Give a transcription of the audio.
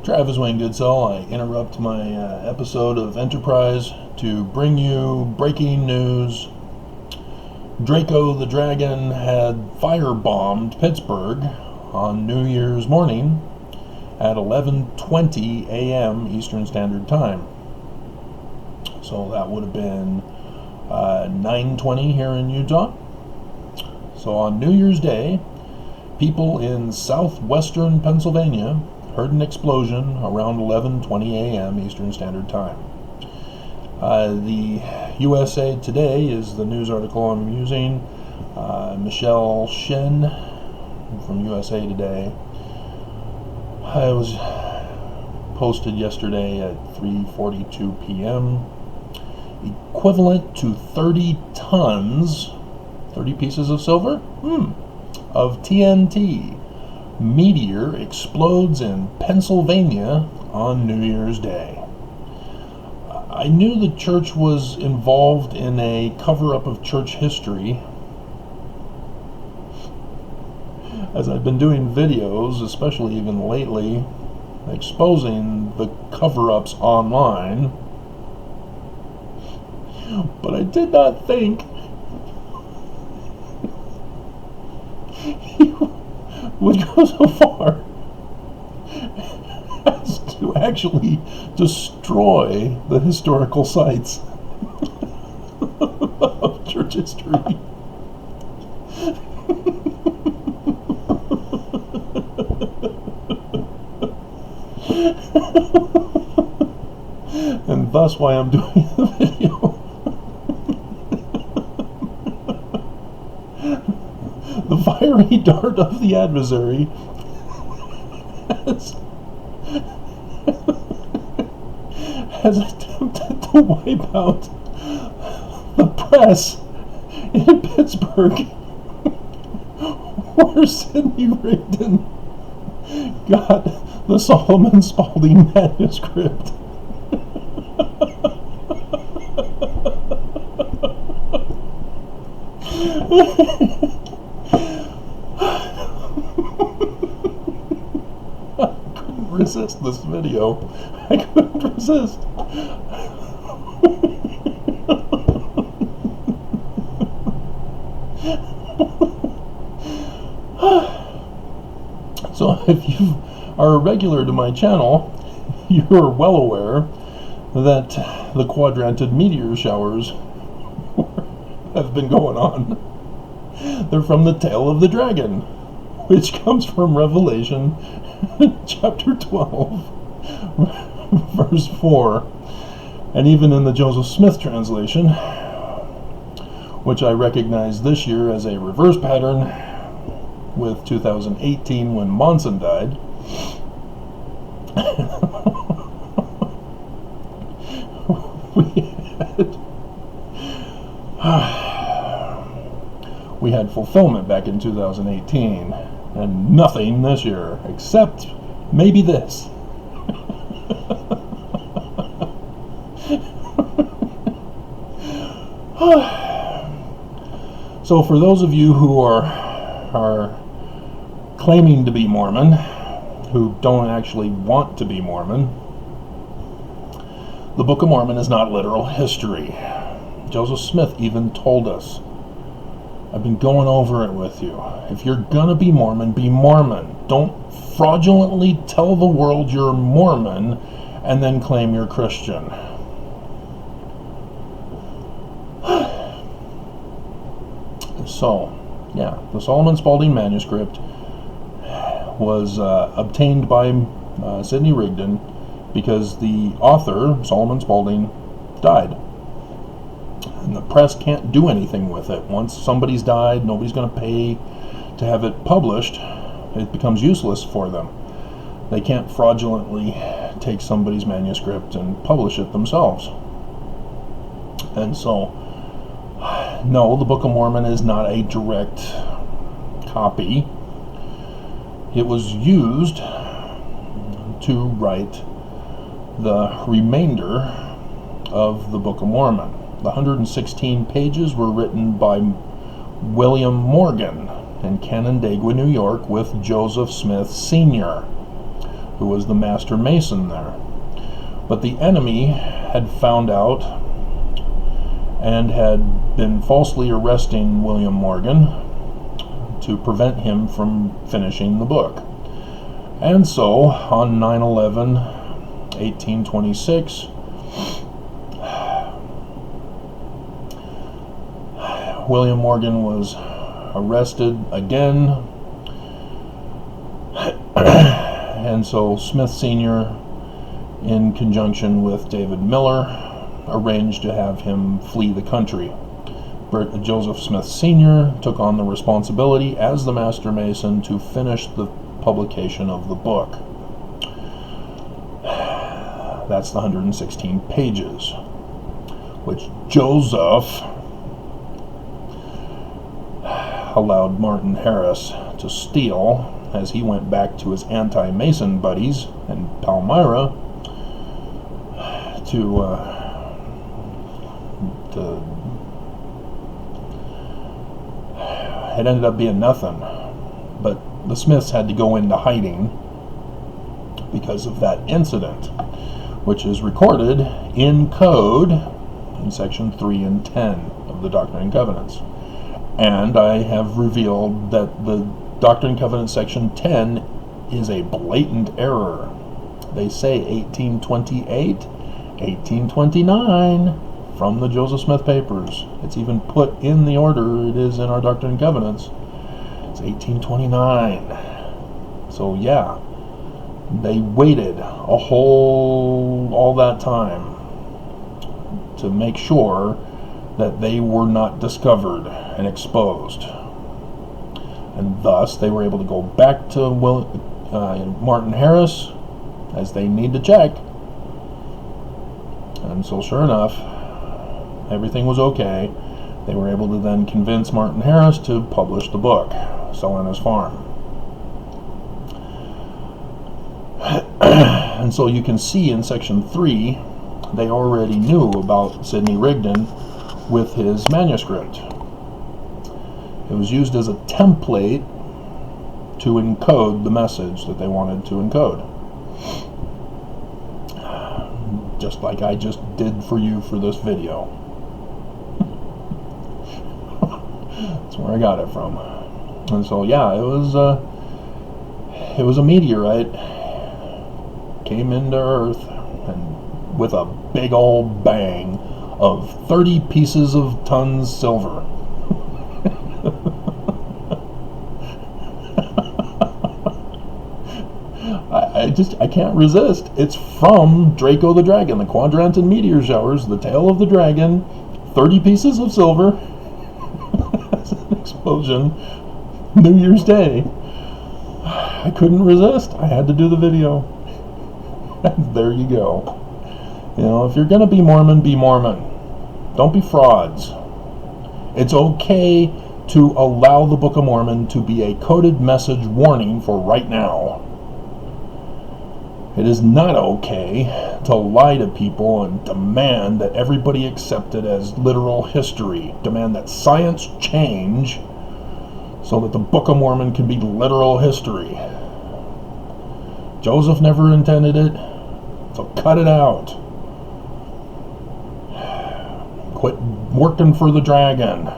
Travis Wayne Goodsell. I interrupt my episode of Enterprise to bring you breaking news. Draco the Dragon had firebombed Pittsburgh on New Year's morning at 11:20 a.m. Eastern Standard Time. So that would have been 9:20 here in Utah. So on New Year's Day, people in southwestern Pennsylvania heard an explosion around 11:20 a.m. Eastern Standard Time. The USA Today is the news article I'm using. Michelle Shen from USA Today. It was posted yesterday at 3:42 p.m. Equivalent to 30 tons, 30 pieces of silver, of TNT. Meteor explodes in Pennsylvania on New Year's Day. I knew the church was involved in a cover-up of church history, as I've been doing videos, especially even lately, exposing the cover-ups online. But I did not think he would go so far as to actually destroy the historical sites of church history. And thus why I'm doing the video. The fiery dart of the adversary has attempted to wipe out the press in Pittsburgh, where Sidney Rigdon got the Solomon Spaulding manuscript. I couldn't resist this video. I couldn't resist. So if you are a regular to my channel, you're well aware that the quadranted meteor showers have been going on. They're from the tail of the dragon, which comes from Revelation chapter 12, verse 4. And even in the Joseph Smith translation, which I recognize this year as a reverse pattern with 2018 when Monson died, we had fulfillment back in 2018, and nothing this year, except maybe this. So for those of you who are claiming to be Mormon, who don't actually want to be Mormon, the Book of Mormon is not literal history. Joseph Smith even told us. I've been going over it with you. If you're gonna be Mormon, be Mormon. Don't fraudulently tell the world you're Mormon and then claim you're Christian. So, yeah, the Solomon Spaulding manuscript was obtained by Sidney Rigdon because the author, Solomon Spaulding, died. And the press can't do anything with it. Once somebody's died, nobody's going to pay to have it published. It becomes useless for them. They can't fraudulently take somebody's manuscript and publish it themselves. And so, no, the Book of Mormon is not a direct copy. It was used to write the remainder of the Book of Mormon. The 116 pages were written by William Morgan in Canandaigua, New York, with Joseph Smith Sr. who was the master mason there. But the enemy had found out and had been falsely arresting William Morgan to prevent him from finishing the book. And so, on 9/11, 1826, William Morgan was arrested again, and so Smith Sr., in conjunction with David Miller, arranged to have him flee the country. Joseph Smith Sr. took on the responsibility as the Master Mason to finish the publication of the book. That's the 116 pages, which Joseph allowed Martin Harris to steal as he went back to his anti-Mason buddies in Palmyra it ended up being nothing. But the Smiths had to go into hiding because of that incident, which is recorded in code in section 3 and 10 of the Doctrine and Covenants. And I have revealed that the Doctrine and Covenants section 10 is a blatant error. They say 1828, 1829 from the Joseph Smith papers. It's even put in the order it is in our Doctrine and Covenants. It's 1829. So yeah, they waited all that time to make sure that they were not discovered and exposed. And thus, they were able to go back to Martin Harris as they need to check. And so sure enough, everything was okay. They were able to then convince Martin Harris to publish the book, Selling His Farm. And so you can see in section 3, they already knew about Sidney Rigdon with his manuscript. It was used as a template to encode the message that they wanted to encode. Just like I just did for you for this video. That's where I got it from. And so yeah, it was a meteorite. Came into Earth and with a big old bang of 30 pieces of tons silver. I can't resist. It's from Draco the Dragon, the Quadranton Meteor Showers, the Tail of the Dragon, 30 pieces of silver. That's an explosion. New Year's Day. I couldn't resist. I had to do the video. And there you go. You know, if you're going to be Mormon, be Mormon. Don't be frauds. It's okay to allow the Book of Mormon to be a coded message warning for right now. It is not okay to lie to people and demand that everybody accept it as literal history. Demand that science change so that the Book of Mormon can be literal history. Joseph never intended it, so cut it out. Quit working for the dragon.